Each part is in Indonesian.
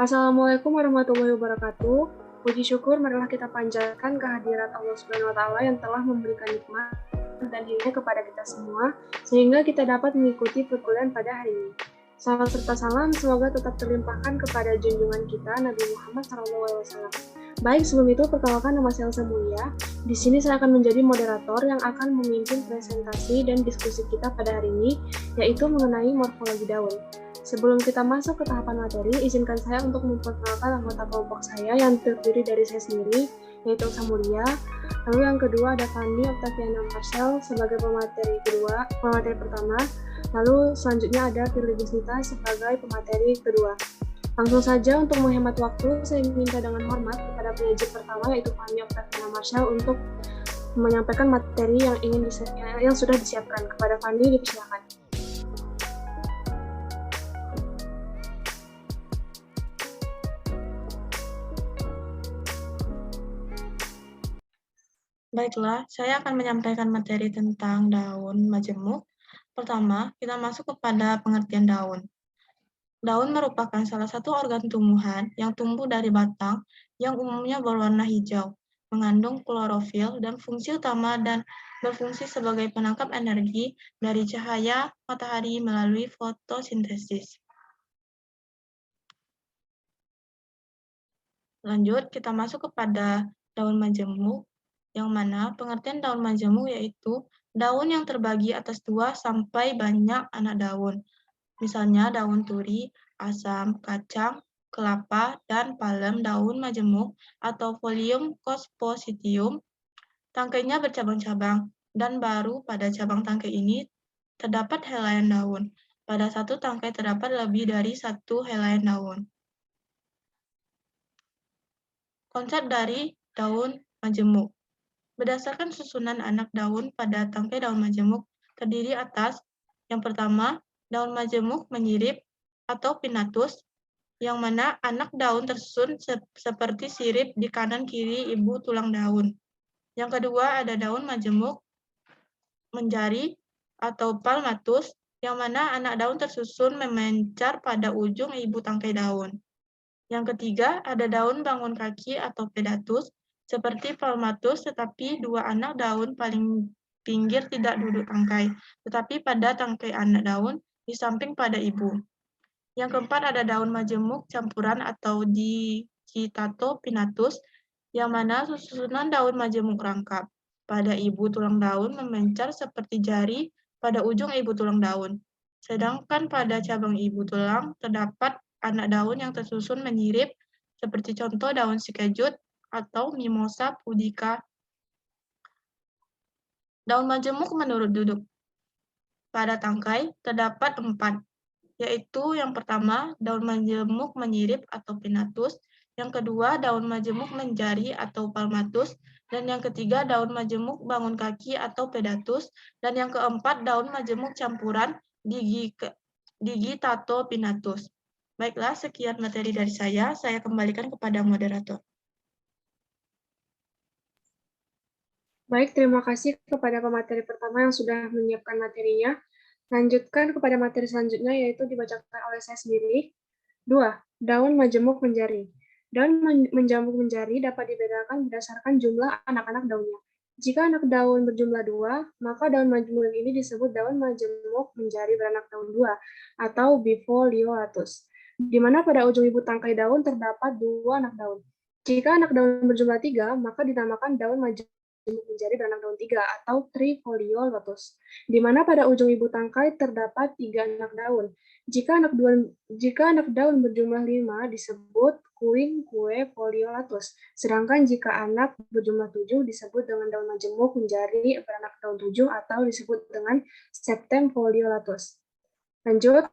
Assalamualaikum warahmatullahi wabarakatuh. Puji syukur marilah kita panjatkan kehadirat Allah Subhanahu wa taala yang telah memberikan nikmat dan hidayah kepada kita semua sehingga kita dapat mengikuti perkuliahan pada hari ini. Salam serta salam semoga tetap terlimpahkan kepada junjungan kita Nabi Muhammad SAW. Baik, sebelum itu perkenalkan, nama saya Elsa Mulia. Di sini saya akan menjadi moderator yang akan memimpin presentasi dan diskusi kita pada hari ini, yaitu mengenai morfologi daun. Sebelum kita masuk ke tahapan materi, izinkan saya untuk memperkenalkan anggota kelompok saya yang terdiri dari saya sendiri, yaitu Elsa Mulia. Lalu yang kedua ada Fanny Octaviana Marcel sebagai pemateri pertama. Lalu selanjutnya ada Firly Bisnita sebagai pemateri kedua. Langsung saja untuk menghemat waktu, saya minta dengan hormat kepada penyaji pertama yaitu Fanny Octaviana Marcel untuk menyampaikan materi yang sudah disiapkan. Kepada Fanny, dipersilakan. Baiklah, saya akan menyampaikan materi tentang daun majemuk. Pertama, kita masuk kepada pengertian daun. Daun merupakan salah satu organ tumbuhan yang tumbuh dari batang yang umumnya berwarna hijau, mengandung klorofil dan fungsi utama dan berfungsi sebagai penangkap energi dari cahaya matahari melalui fotosintesis. Lanjut, kita masuk kepada daun majemuk, yang mana pengertian daun majemuk yaitu daun yang terbagi atas 2 sampai banyak anak daun. Misalnya daun turi, asam, kacang, kelapa, dan palem daun majemuk atau Pholium cosposium. Tangkainya bercabang-cabang, dan baru pada cabang tangkai ini terdapat helaian daun. Pada satu tangkai terdapat lebih dari 1 helaian daun. Konsep dari daun majemuk. Berdasarkan susunan anak daun pada tangkai daun majemuk terdiri atas yang pertama, daun majemuk menyirip atau pinnatus, yang mana anak daun tersusun seperti sirip di kanan kiri ibu tulang daun. Yang kedua, ada daun majemuk menjari atau palmatus, yang mana anak daun tersusun memencar pada ujung ibu tangkai daun. Yang ketiga, ada daun bangun kaki atau pedatus, seperti palmatus, tetapi 2 anak daun paling pinggir tidak duduk tangkai, tetapi pada tangkai anak daun di samping pada ibu. Yang keempat, ada daun majemuk campuran atau Digitatopinnatus, yang mana susunan daun majemuk rangkap. Pada ibu tulang daun memencar seperti jari pada ujung ibu tulang daun. Sedangkan pada cabang ibu tulang terdapat anak daun yang tersusun menyirip, seperti contoh daun sikejut atau Mimosa pudica. Daun majemuk menurut duduk. Pada tangkai terdapat 4, yaitu yang pertama, daun majemuk menyirip atau pinnatus, yang kedua, daun majemuk menjari atau palmatus, dan yang ketiga, daun majemuk bangun kaki atau pedatus, dan yang keempat, daun majemuk campuran Digitatopinnatus. Baiklah, sekian materi dari saya kembalikan kepada moderator. Baik, terima kasih kepada pemateri pertama yang sudah menyiapkan materinya. Lanjutkan kepada materi selanjutnya, yaitu dibacakan oleh saya sendiri. 2. Daun majemuk menjari. Daun majemuk menjari dapat dibedakan berdasarkan jumlah anak-anak daunnya. Jika anak daun berjumlah 2, maka daun majemuk ini disebut daun majemuk menjari beranak daun 2, atau bifoliolatus, di mana pada ujung ibu tangkai daun terdapat 2 anak daun. Jika anak daun berjumlah 3, maka dinamakan daun majemuk menjadi beranak daun 3 atau trifoliolatus, di mana pada ujung ibu tangkai terdapat 3 anak daun. Jika anak daun berjumlah 5 disebut quinquefoliolatus, sedangkan jika anak berjumlah 7 disebut dengan daun majemuk menjadi beranak daun 7 atau disebut dengan septemfoliolatus. Lanjut.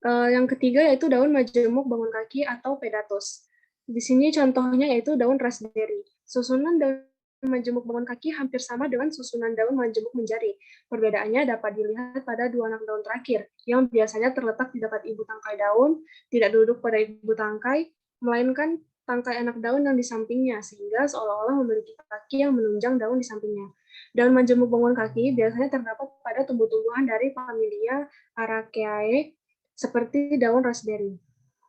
Yang ketiga yaitu daun majemuk bangun kaki atau pedatus. Di sini contohnya yaitu daun raspberry. Susunan daun majemuk bangun kaki hampir sama dengan susunan daun majemuk menjari. Perbedaannya dapat dilihat pada 2 anak daun terakhir, yang biasanya terletak di dekat ibu tangkai daun, tidak duduk pada ibu tangkai, melainkan tangkai anak daun yang di sampingnya, sehingga seolah-olah memiliki kaki yang menunjang daun di sampingnya. Daun majemuk bangun kaki biasanya terdapat pada tumbuh-tumbuhan dari familia Araceae, seperti daun raspberry.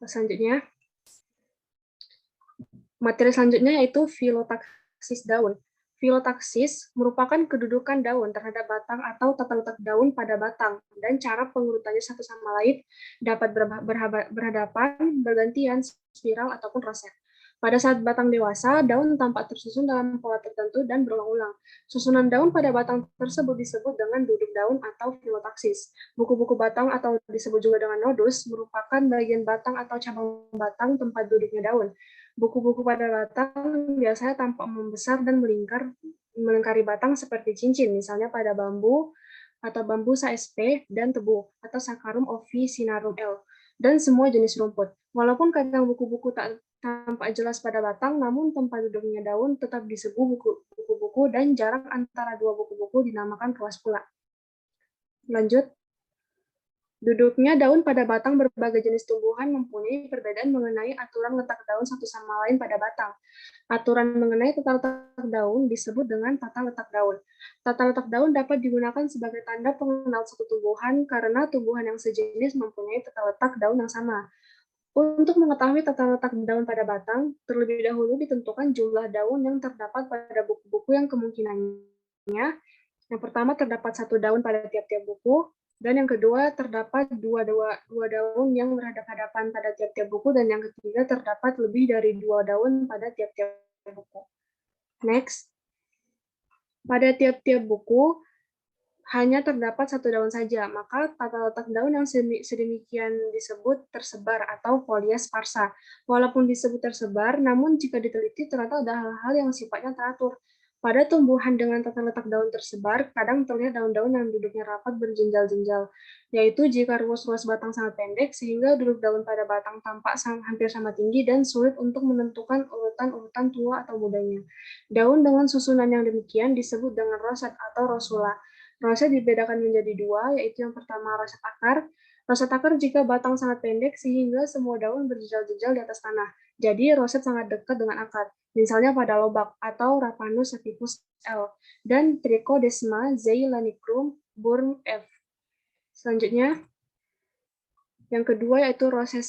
Selanjutnya, materi selanjutnya yaitu filotaksis daun. Filotaksis merupakan kedudukan daun terhadap batang atau tata letak daun pada batang, dan cara pengurutannya satu sama lain dapat berhadapan, bergantian, spiral, ataupun roset. Pada saat batang dewasa, daun tampak tersusun dalam pola tertentu dan berulang-ulang. Susunan daun pada batang tersebut disebut dengan duduk daun atau filotaksis. Buku-buku batang atau disebut juga dengan nodus merupakan bagian batang atau cabang batang tempat duduknya daun. Buku-buku pada batang biasanya tampak membesar dan melingkari batang seperti cincin, misalnya pada bambu atau Bambusa sp dan tebu atau Saccharum officinarum L, dan semua jenis rumput. Walaupun kadang buku-buku tak tampak jelas pada batang, namun tempat duduknya daun tetap disebut buku-buku dan jarak antara dua buku-buku dinamakan ruas pula. Lanjut. Duduknya daun pada batang berbagai jenis tumbuhan mempunyai perbedaan mengenai aturan letak daun satu sama lain pada batang. Aturan mengenai tata letak daun disebut dengan tata letak daun. Tata letak daun dapat digunakan sebagai tanda pengenal suatu tumbuhan karena tumbuhan yang sejenis mempunyai tata letak daun yang sama. Untuk mengetahui tata letak daun pada batang, terlebih dahulu ditentukan jumlah daun yang terdapat pada buku-buku yang kemungkinannya. Yang pertama, terdapat satu daun pada tiap-tiap buku, dan yang kedua, terdapat dua daun yang berhadapan-hadapan pada tiap-tiap buku, dan yang ketiga, terdapat lebih dari 2 daun pada tiap-tiap buku. Next. Pada tiap-tiap buku, hanya terdapat satu daun saja, maka tata letak daun yang sedemikian disebut tersebar atau folia sparsa. Walaupun disebut tersebar, namun jika diteliti ternyata ada hal-hal yang sifatnya teratur. Pada tumbuhan dengan tata letak daun tersebar, kadang terlihat daun-daun yang duduknya rapat berjenjal-jenjal, yaitu jika ruas-ruas batang sangat pendek, sehingga duduk daun pada batang tampak hampir sama tinggi dan sulit untuk menentukan urutan-urutan tua atau mudanya. Daun dengan susunan yang demikian disebut dengan roset atau rosula. Roset dibedakan menjadi dua, yaitu yang pertama roset akar. Roset akar jika batang sangat pendek sehingga semua daun berjejal-jejal di atas tanah. Jadi roset sangat dekat dengan akar, misalnya pada lobak atau Raphanus sativus L, dan Trichodesma zeylanicum Burm F. Selanjutnya, yang kedua yaitu roset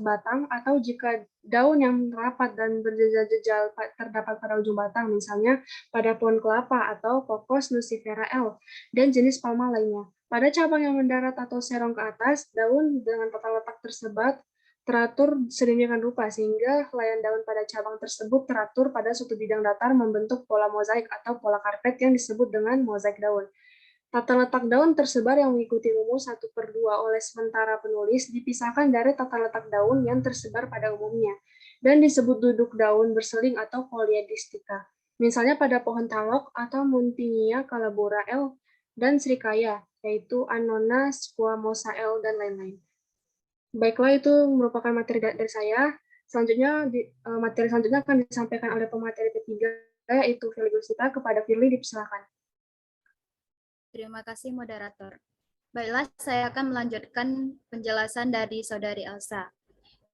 batang, atau jika daun yang rapat dan berjejal-jejal terdapat pada ujung batang, misalnya pada pohon kelapa atau Cocos nucifera L, dan jenis palma lainnya. Pada cabang yang mendarat atau serong ke atas, daun dengan tata letak tersebar teratur sedemikian rupa sehingga helaian daun pada cabang tersebut teratur pada suatu bidang datar membentuk pola mozaik atau pola karpet yang disebut dengan mozaik daun. Tata letak daun tersebar yang mengikuti rumus 1/2 oleh sementara penulis dipisahkan dari tata letak daun yang tersebar pada umumnya dan disebut duduk daun berseling atau polyedistika. Misalnya pada pohon talok atau Muntinia calabura L dan Srikaya, yaitu Annona squamosa L dan lain-lain. Baiklah, itu merupakan materi dari saya. Selanjutnya, materi selanjutnya akan disampaikan oleh pemateri ketiga, yaitu Firly Gusita. Kepada Firly, dipersilakan. Terima kasih, moderator. Baiklah, saya akan melanjutkan penjelasan dari Saudari Elsa.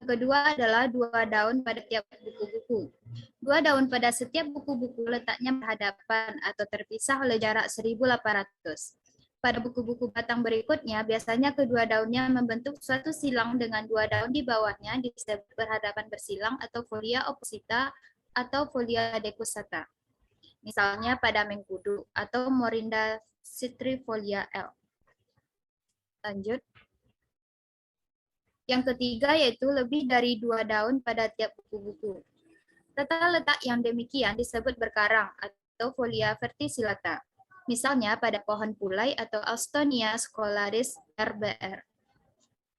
Yang kedua adalah 2 daun pada tiap buku-buku. 2 daun pada setiap buku-buku letaknya berhadapan atau terpisah oleh jarak 1.800. Pada buku-buku batang berikutnya, biasanya kedua daunnya membentuk suatu silang dengan 2 daun di bawahnya disebut berhadapan bersilang atau folia opposita atau folia decussata. Misalnya pada mengkudu atau Morinda citrifolia L. Lanjut. Yang ketiga yaitu lebih dari 2 daun pada tiap buku-buku. Tata letak yang demikian disebut berkarang atau folia verticillata. Misalnya pada pohon pulai atau Alstonia scolaris RBR.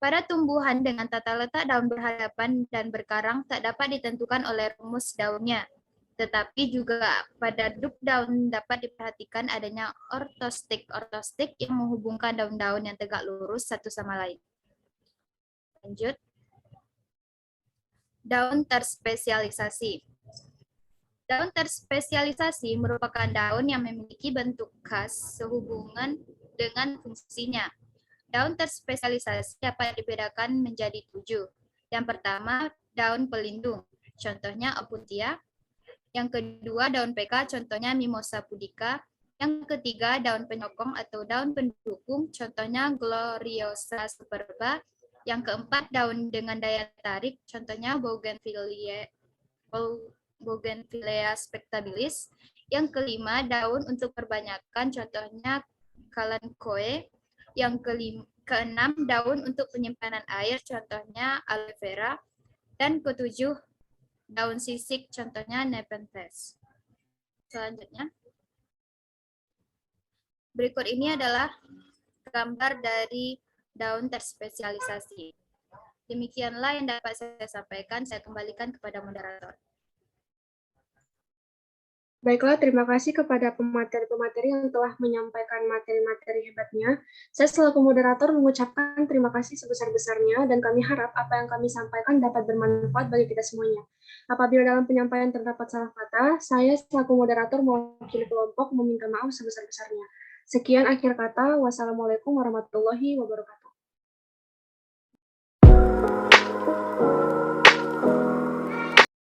Pada tumbuhan dengan tata letak daun berhadapan dan berkarang tak dapat ditentukan oleh rumus daunnya, tetapi juga pada duduk daun dapat diperhatikan adanya ortostik yang menghubungkan daun-daun yang tegak lurus satu sama lain. Lanjut. Daun terspesialisasi. Daun terspesialisasi merupakan daun yang memiliki bentuk khas sehubungan dengan fungsinya. Daun terspesialisasi dapat dibedakan menjadi 7. Yang pertama, daun pelindung, contohnya Opuntia. Yang kedua, daun PK, contohnya Mimosa pudica. Yang ketiga, daun penyokong atau daun pendukung, contohnya Gloriosa superba. Yang keempat, daun dengan daya tarik, contohnya Bougainvillea spectabilis. Yang kelima, daun untuk perbanyakan, contohnya Kalanchoe. Yang keenam, daun untuk penyimpanan air, contohnya aloe vera. Dan ketujuh, daun sisik, contohnya Nepenthes. Selanjutnya, berikut ini adalah gambar dari daun terspesialisasi. Demikianlah yang dapat saya sampaikan. Saya kembalikan kepada moderator. Baiklah, terima kasih kepada pemateri-pemateri yang telah menyampaikan materi-materi hebatnya. Saya selaku moderator mengucapkan terima kasih sebesar-besarnya dan kami harap apa yang kami sampaikan dapat bermanfaat bagi kita semuanya. Apabila dalam penyampaian terdapat salah kata, saya selaku moderator mewakili kelompok meminta maaf sebesar-besarnya. Sekian akhir kata. Wassalamualaikum warahmatullahi wabarakatuh.